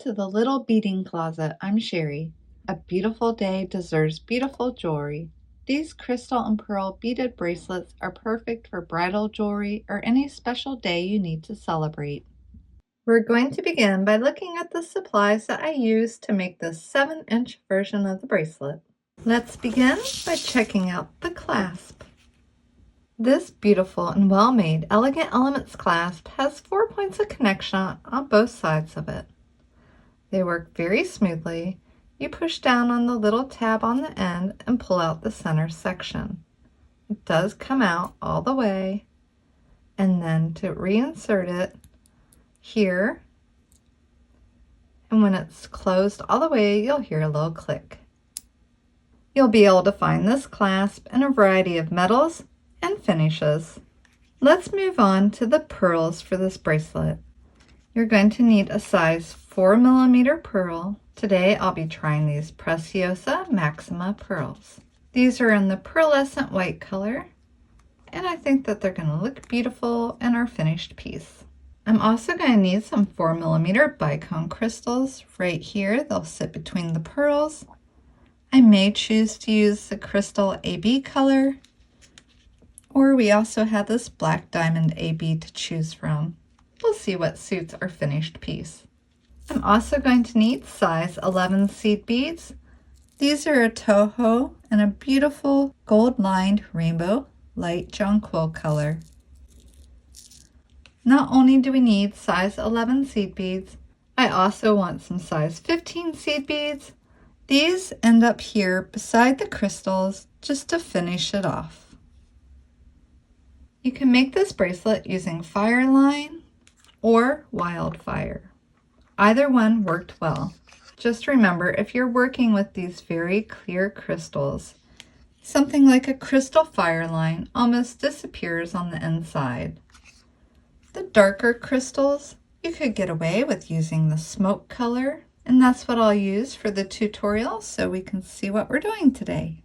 to the Little Beading Closet. I'm Sherry. A beautiful day deserves beautiful jewelry. These crystal and pearl beaded bracelets are perfect for bridal jewelry or any special day you need to celebrate. We're going to begin by looking at the supplies that I used to make this 7-inch version of the bracelet. Let's begin by checking out the clasp. This beautiful and well-made elegant Elements clasp has 4 points of connection on both sides of it. They work very smoothly. You push down on the little tab on the end and pull out the center section. It does come out all the way, and then to reinsert it here, and when it's closed all the way, you'll hear a little click. You'll be able to find this clasp in a variety of metals and finishes. Let's move on to the pearls for this bracelet. You're going to need a size 4mm pearl. Today I'll be trying these Preciosa Maxima pearls. These are in the pearlescent white color, and I think that they're going to look beautiful in our finished piece. I'm also going to need some 4mm Bicone crystals right here. They'll sit between the pearls. I may choose to use the crystal AB color, or we also have this black diamond AB to choose from. We'll see what suits our finished piece. I'm also going to need size 11 seed beads. These are a Toho and a beautiful gold-lined rainbow light jonquil color. Not only do we need size 11 seed beads, I also want some size 15 seed beads. These end up here beside the crystals just to finish it off. You can make this bracelet using Fireline or Wildfire. Either one worked well. Just remember, if you're working with these very clear crystals, something like a crystal Fireline almost disappears on the inside. The darker crystals, you could get away with using the smoke color, and that's what I'll use for the tutorial so we can see what we're doing today.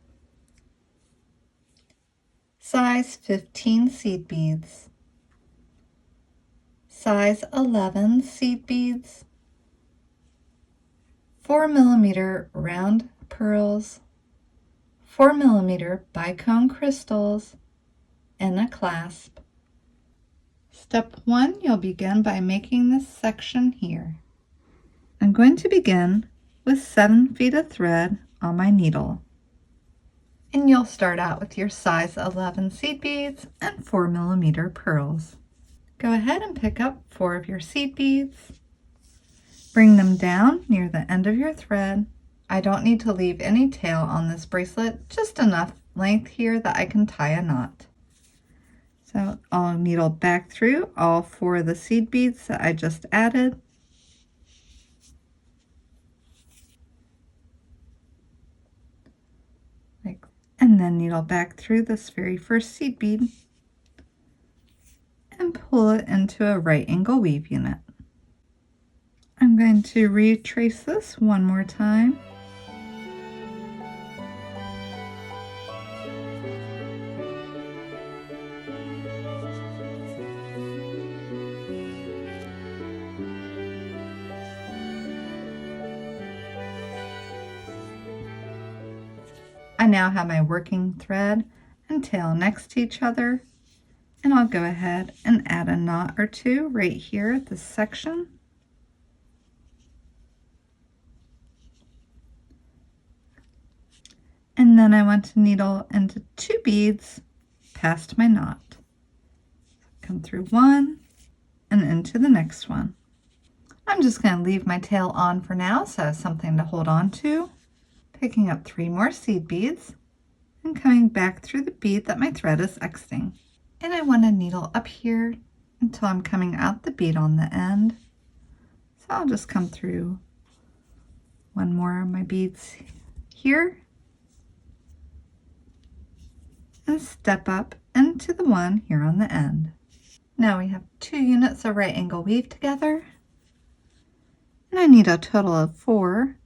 Size 15 seed beads, size 11 seed beads, 4mm round pearls, 4mm Bicone crystals, and a clasp. Step 1, you'll begin by making this section here. I'm going to begin with 7 feet of thread on my needle. And you'll start out with your size 11 seed beads and 4mm pearls. Go ahead and pick up 4 of your seed beads. Bring them down near the end of your thread. I don't need to leave any tail on this bracelet, just enough length here that I can tie a knot. So I'll needle back through all 4 of the seed beads that I just added. And then needle back through this very first seed bead and pull it into a right angle weave unit. I'm going to retrace this one more time. I now have my working thread and tail next to each other, and I'll go ahead and add a knot or 2 right here at this section. And then I want to needle into 2 beads past my knot. Come through 1 and into the next one. I'm just going to leave my tail on for now so I have something to hold on to. Picking up 3 more seed beads and coming back through the bead that my thread is exiting. And I want to needle up here until I'm coming out the bead on the end. So I'll just come through 1 more of my beads here and step up into the one here on the end. Now we have 2 units of right angle weave together, and I need a total of 4.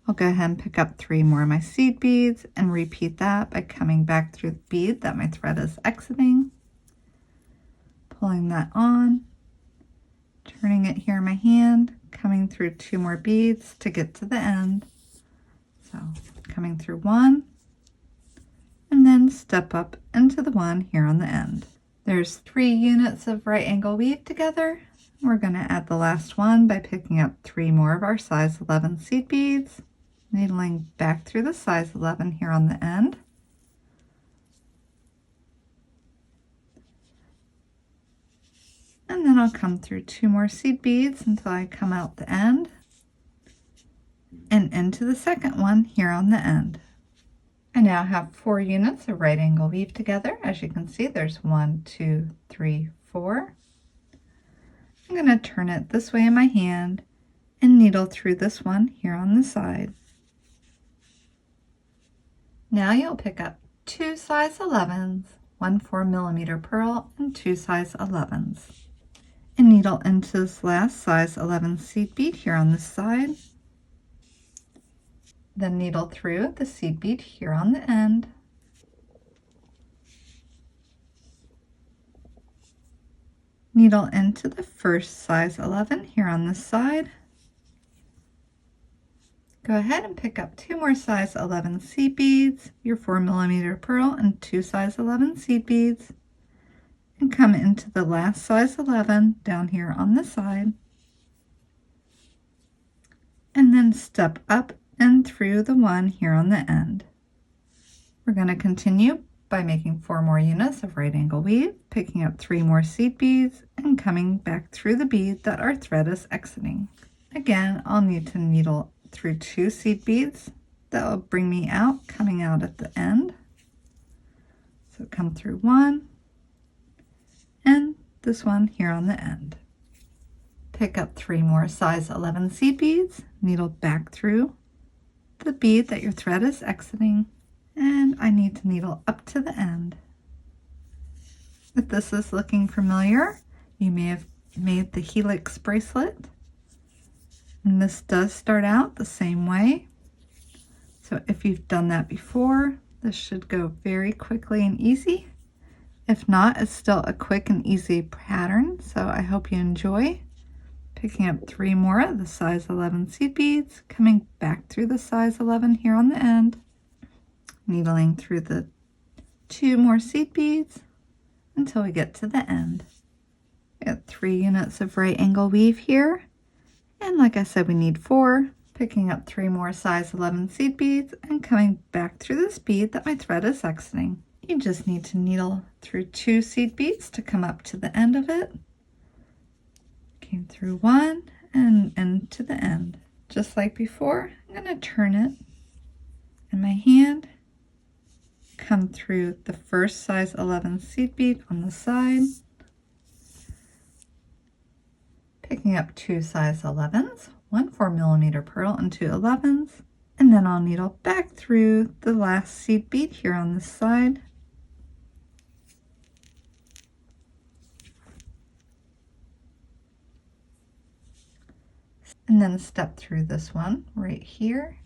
I'll go ahead and pick up 3 more of my seed beads and repeat that by coming back through the bead that my thread is exiting, pulling that on, turning it here in my hand, coming through 2 more beads to get to the end. So coming through 1, and then step up into the one here on the end. There's 3 units of right angle weave together. We're going to add the last one by picking up 3 more of our size 11 seed beads, needling back through the size 11 here on the end. And then I'll come through 2 more seed beads until I come out the end and into the second one here on the end. I now have 4 units of right angle weave together. As you can see, there's 1, 2, 3, 4. I'm going to turn it this way in my hand and needle through this one here on the side. Now you'll pick up 2 size 11s, 1 4mm pearl, and 2 size 11s, and needle into this last size 11 seed bead here on this side. Then needle through the seed bead here on the end, needle into the first size 11 here on this side. Go ahead and pick up 2 more size 11 seed beads, your 4mm pearl, and 2 size 11 seed beads, and come into the last size 11 down here on the side, and then step up and through the one here on the end. We're going to continue by making 4 more units of right angle weave, picking up 3 more seed beads, and coming back through the bead that our thread is exiting. Again, I'll need to needle through 2 seed beads that will bring me out, coming out at the end. So come through 1 and this one here on the end. Pick up 3 more size 11 seed beads, needle back through the bead that your thread is exiting, and I need to needle up to the end. If this is looking familiar, you may have made the helix bracelet, and this does start out the same way. So if you've done that before, this should go very quickly and easy. If not, it's still a quick and easy pattern, so I hope you enjoy. Picking up 3 more of the size 11 seed beads, coming back through the size 11 here on the end, needling through the 2 more seed beads until we get to the end. We got 3 units of right angle weave here, and like I said, we need 4. Picking up 3 more size 11 seed beads and coming back through this bead that my thread is exiting. You just need to needle through 2 seed beads to come up to the end of it. Came through 1 and into the end. Just like before, I'm going to turn it in my hand, come through the first size 11 seed bead on the side, picking up 2 size 11s, 1 4mm pearl, and 2 11s, and then I'll needle back through the last seed bead here on this side, and then step through this one right here.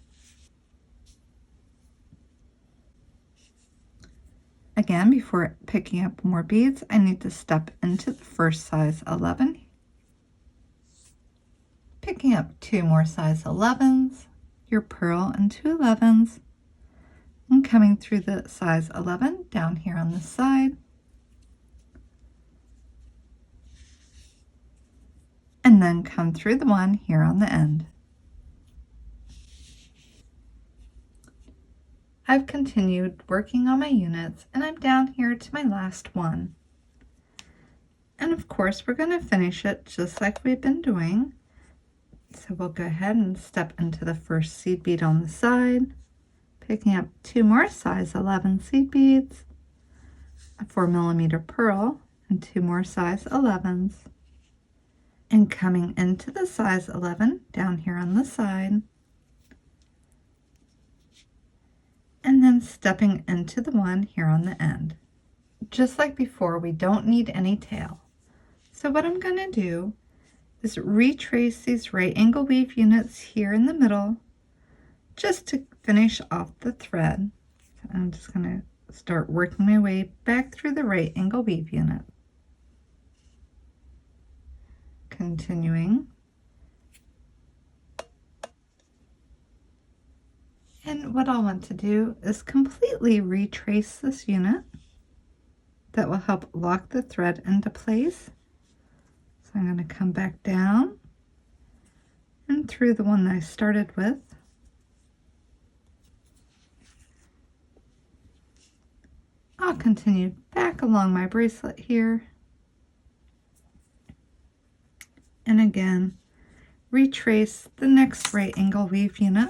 Again, before picking up more beads, I need to step into the first size 11, picking up 2 more size 11s, your pearl, and 2 11s, and coming through the size 11 down here on this side, and then come through the one here on the end. I've continued working on my units, and I'm down here to my last one. And of course, we're going to finish it just like we've been doing. So we'll go ahead and step into the first seed bead on the side, picking up 2 more size 11 seed beads, a 4mm pearl, and 2 more size 11s, and coming into the size 11 down here on the side, and then stepping into the one here on the end. Just like before, we don't need any tail. So what I'm going to do is retrace these right angle weave units here in the middle just to finish off the thread. So I'm just going to start working my way back through the right angle weave unit. Continuing And what I'll want to do is completely retrace this unit. That will help lock the thread into place. So I'm going to come back down and through the one that I started with. I'll continue back along my bracelet here. And again, retrace the next right angle weave unit.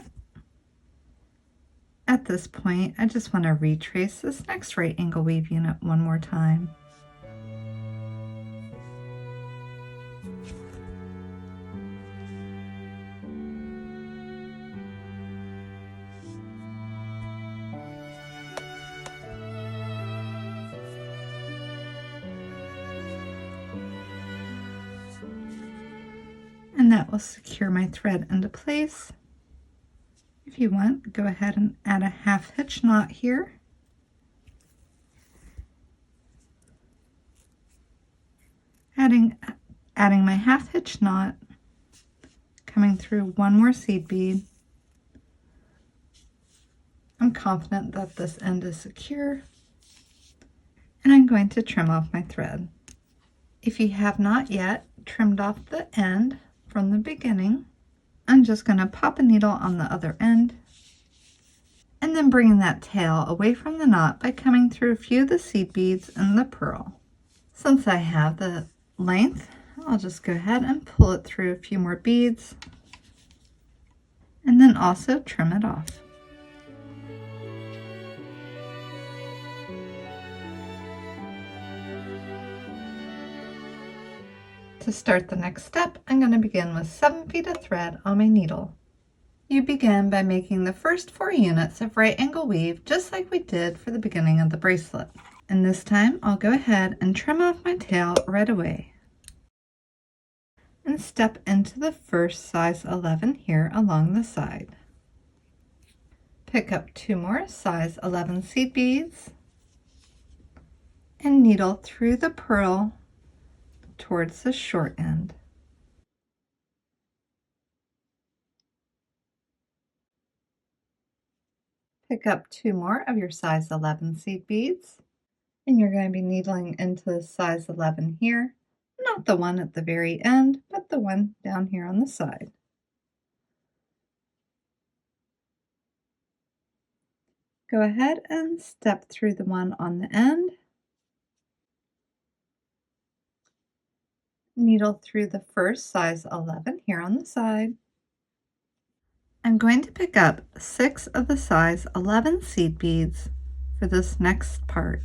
At this point, I just want to retrace this next right angle weave unit one more time. And that will secure my thread into place. If you want, go ahead and add a half hitch knot here. Adding my half hitch knot, coming through one more seed bead. I'm confident that this end is secure, and I'm going to trim off my thread. If you have not yet trimmed off the end from the beginning, I'm just going to pop a needle on the other end and then bringing that tail away from the knot by coming through a few of the seed beads and the pearl. Since I have the length, I'll just go ahead and pull it through a few more beads and then also trim it off. To start the next step, I'm going to begin with 7 feet of thread on my needle. You begin by making the first 4 units of right angle weave just like we did for the beginning of the bracelet. And this time I'll go ahead and trim off my tail right away. And step into the first size 11 here along the side. Pick up 2 more size 11 seed beads and needle through the pearl towards the short end. Pick up 2 more of your size 11 seed beads, and you're going to be needling into the size 11 here, not the one at the very end, but the one down here on the side. Go ahead and step through the one on the end. Needle through the first size 11 here on the side. I'm going to pick up 6 of the size 11 seed beads for this next part.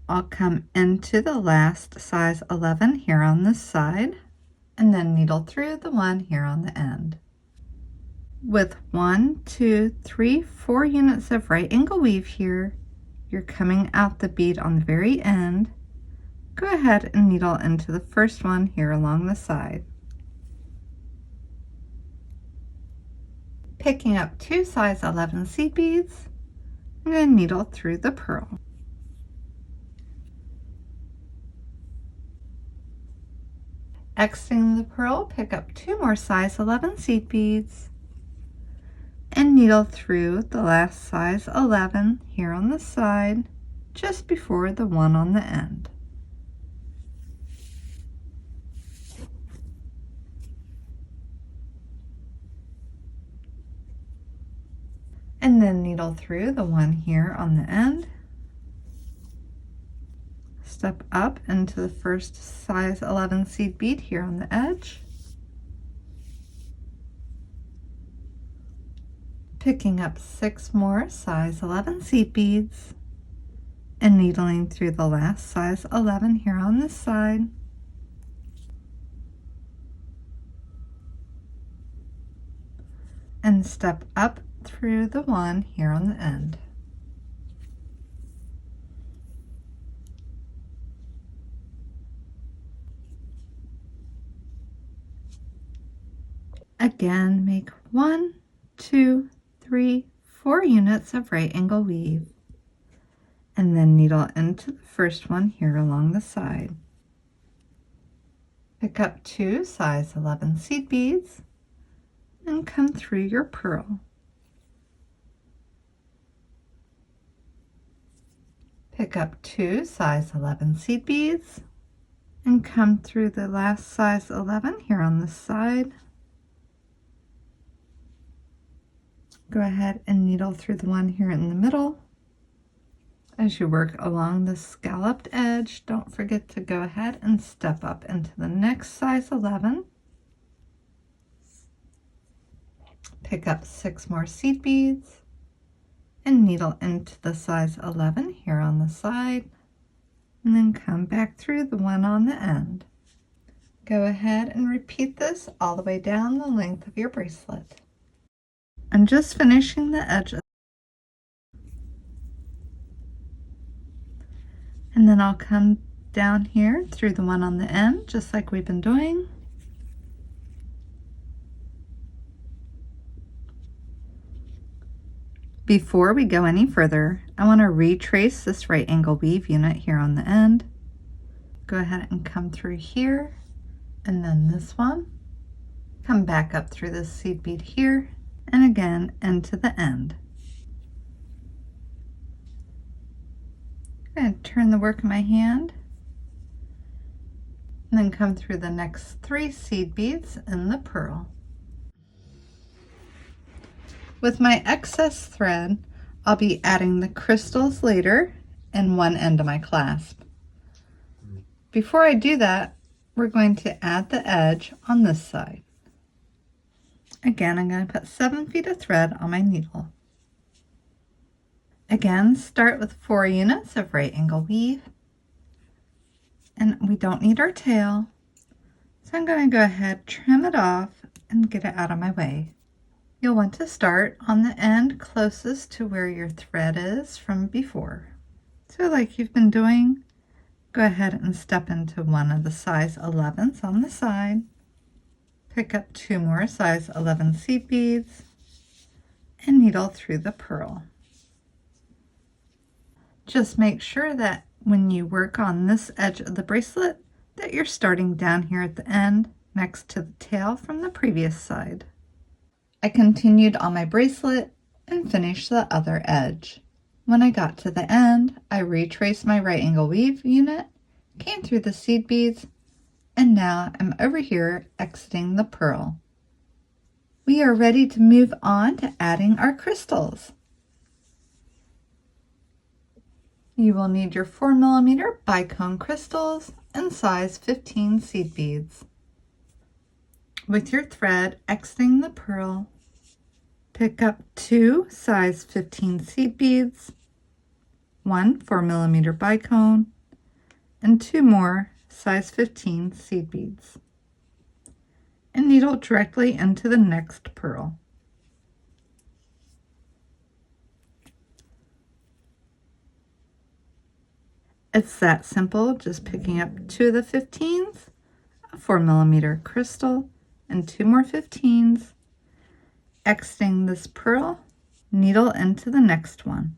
I'll come into the last size 11 here on this side and then needle through the one here on the end. With 1, 2, 3, 4 units of right angle weave here, you're coming out the bead on the very end. Go ahead and needle into the first one here along the side. Picking up 2 size 11 seed beads, I'm going to needle through the pearl. Exiting the pearl, pick up 2 more size 11 seed beads and needle through the last size 11 here on the side, just before the one on the end. And then needle through the one here on the end. Step up into the first size 11 seed bead here on the edge. Picking up 6 more size 11 seed beads and needling through the last size 11 here on this side. And step up through the one here on the end. Again, make 1, 2, 3, 4 units of right angle weave and then needle into the first one here along the side. Pick up 2 size 11 seed beads and come through your pearl. Pick up 2 size 11 seed beads and come through the last size 11 here on this side. Go ahead and needle through the one here in the middle. As you work along the scalloped edge, don't forget to go ahead and step up into the next size 11. Pick up 6 more seed beads and needle into the size 11 here on the side, and then come back through the one on the end. Go ahead and repeat this all the way down the length of your bracelet. I'm just finishing the edge, and then I'll come down here through the one on the end, just like we've been doing. Before we go any further, I want to retrace this right angle weave unit here on the end. Go ahead and come through here, and then this one. Come back up through this seed bead here, and again into the end. I'm going to turn the work in my hand, and then come through the next 3 seed beads in the pearl. With my excess thread, I'll be adding the crystals later in one end of my clasp. Before I do that, we're going to add the edge on this side. Again, I'm going to put 7 feet of thread on my needle. Again, start with 4 units of right angle weave. And we don't need our tail, so I'm going to go ahead, trim it off, and get it out of my way. You'll want to start on the end closest to where your thread is from before. So like you've been doing, go ahead and step into one of the size 11s on the side. Pick up 2 more size 11 seed beads and needle through the pearl. Just make sure that when you work on this edge of the bracelet that you're starting down here at the end next to the tail from the previous side. I continued on my bracelet and finished the other edge. When I got to the end, I retraced my right angle weave unit, came through the seed beads, and now I'm over here exiting the pearl. We are ready to move on to adding our crystals. You will need your 4mm Bicone crystals and size 15 seed beads. With your thread exiting the pearl, pick up 2 size 15 seed beads, 1 4mm Bicone, and 2 more size 15 seed beads, and needle directly into the next pearl. It's that simple, just picking up 2 of the 15s, a 4mm crystal, and 2 more 15s, exiting this pearl, needle into the next one.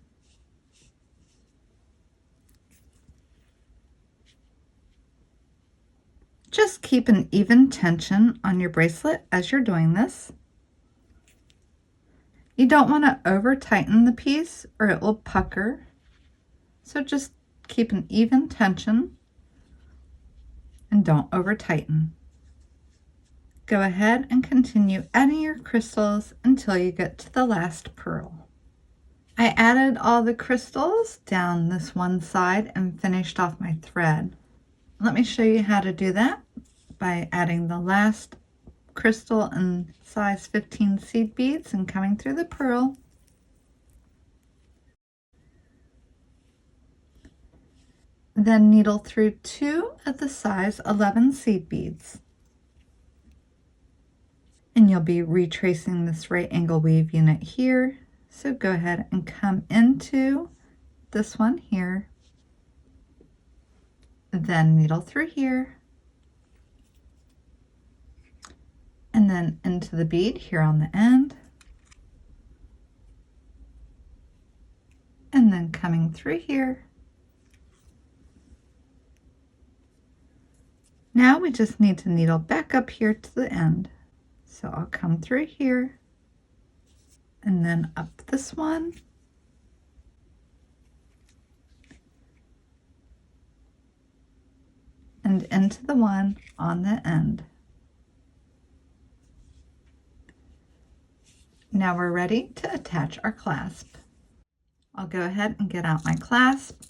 Just keep an even tension on your bracelet as you're doing this. You don't want to over tighten the piece or it will pucker, so just keep an even tension and don't over tighten. Go ahead and continue adding your crystals until you get to the last pearl. I added all the crystals down this one side and finished off my thread. Let me show you how to do that by adding the last crystal in size 15 seed beads and coming through the pearl. Then needle through 2 of the size 11 seed beads. And you'll be retracing this right angle weave unit here. So go ahead and come into this one here. Then needle through here. And then into the bead here on the end. And then coming through here. Now we just need to needle back up here to the end. So I'll come through here and then up this one and into the one on the end. Now we're ready to attach our clasp. I'll go ahead and get out my clasp,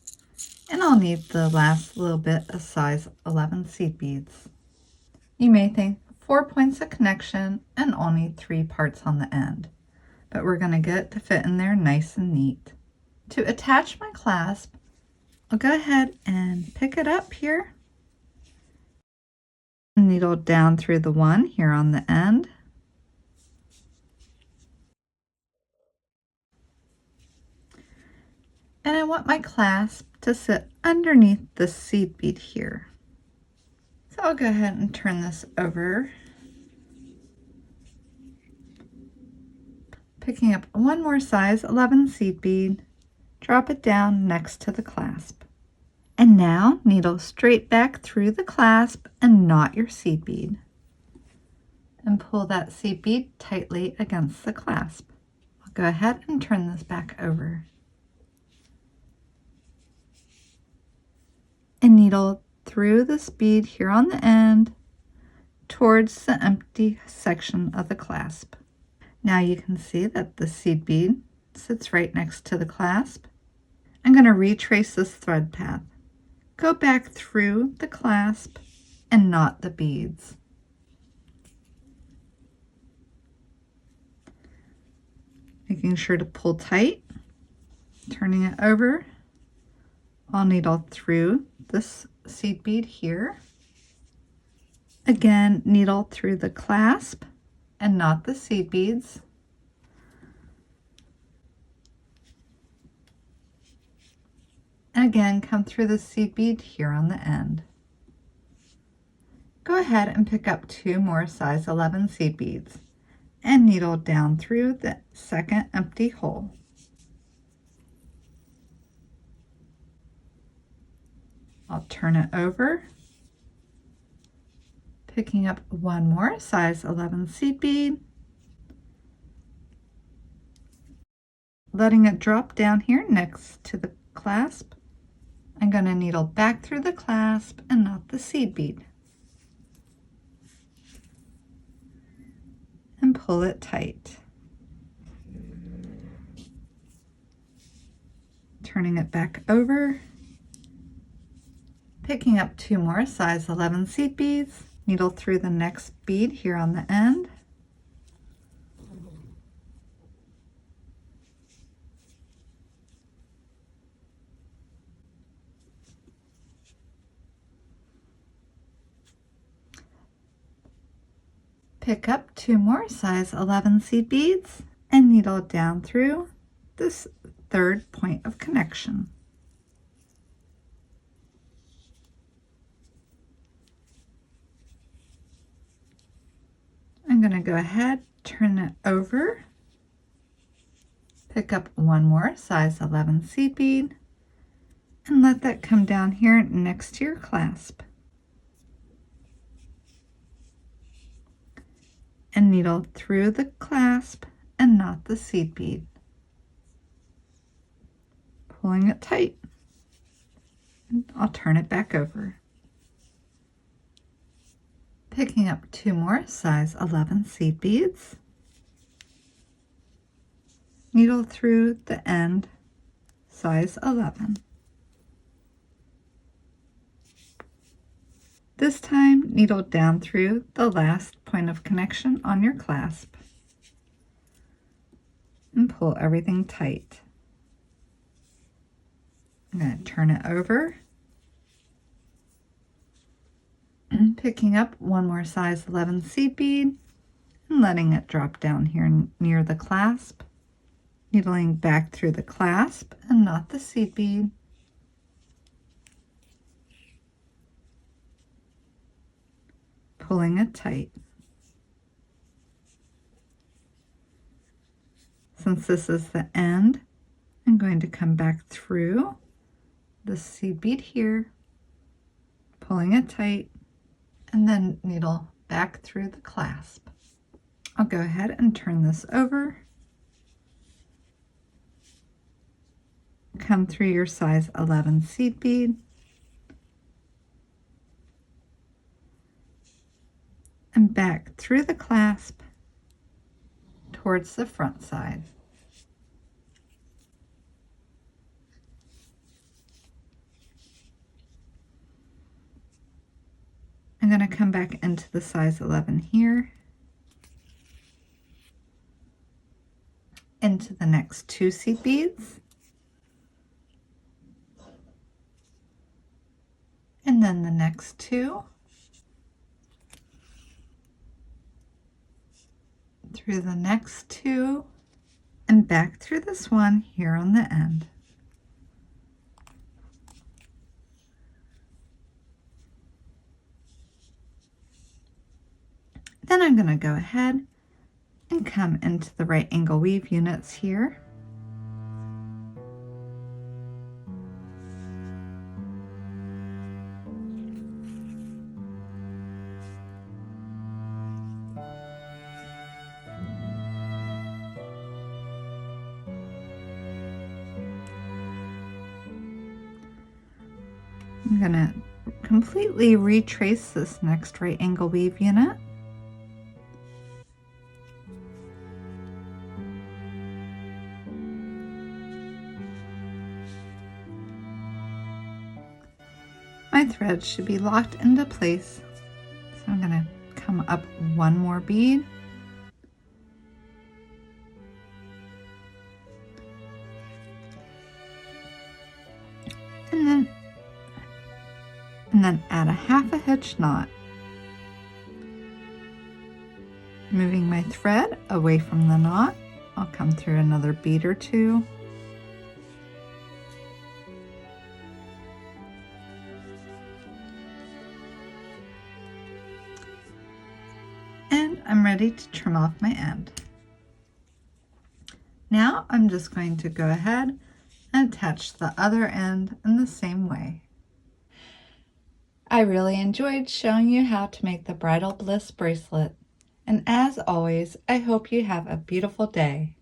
and I'll need the last little bit of size 11 seed beads. You may think 4 points of connection and only 3 parts on the end, but we're going to get it to fit in there nice and neat. To attach my clasp, I'll go ahead and pick it up here, needle down through the one here on the end, and I want my clasp to sit underneath the seed bead here. So I'll go ahead and turn this over, picking up one more size 11 seed bead, drop it down next to the clasp. And now needle straight back through the clasp and knot your seed bead. And pull that seed bead tightly against the clasp. I'll go ahead and turn this back over. And needle through this bead here on the end towards the empty section of the clasp. Now you can see that the seed bead sits right next to the clasp. I'm going to retrace this thread path. Go back through the clasp and knot the beads. Making sure to pull tight, turning it over. I'll needle through this seed bead here. Again, needle through the clasp and knot the seed beads. And again, come through the seed bead here on the end. Go ahead and pick up 2 more size 11 seed beads and needle down through the second empty hole. I'll turn it over, picking up 1 more size 11 seed bead, letting it drop down here next to the clasp. I'm going to needle back through the clasp and knot the seed bead. And pull it tight. Turning it back over, picking up 2 more size 11 seed beads, needle through the next bead here on the end. Pick up 2 more size 11 seed beads and needle down through this third point of connection. I'm going to go ahead, turn it over, pick up 1 more size 11 seed bead, and let that come down here next to your clasp. And needle through the clasp and knot the seed bead, pulling it tight. And I'll turn it back over. Picking up 2 more size 11 seed beads, needle through the end size 11. This time, needle down through the last point of connection on your clasp and pull everything tight. I'm going to turn it over, and picking up 1 more size 11 seed bead and letting it drop down here near the clasp, needling back through the clasp and knot the seed bead. Pulling it tight. Since this is the end, I'm going to come back through the seed bead here, pulling it tight, and then needle back through the clasp. I'll go ahead and turn this over. Come through your size 11 seed bead, through the clasp towards the front side. I'm going to come back into the size 11 here, into the next 2 seed beads, and then the next 2, through the next 2, and back through this one here on the end. Then I'm going to go ahead and come into the right angle weave units here. I'm going to completely retrace this next right angle weave unit. My thread should be locked into place, so I'm going to come up one more bead, and then add a half a hitch knot, moving my thread away from the knot. I'll come through another bead or 2. And I'm ready to trim off my end. Now I'm just going to go ahead and attach the other end in the same way. I really enjoyed showing you how to make the Bridal Bliss bracelet. And as always, I hope you have a beautiful day.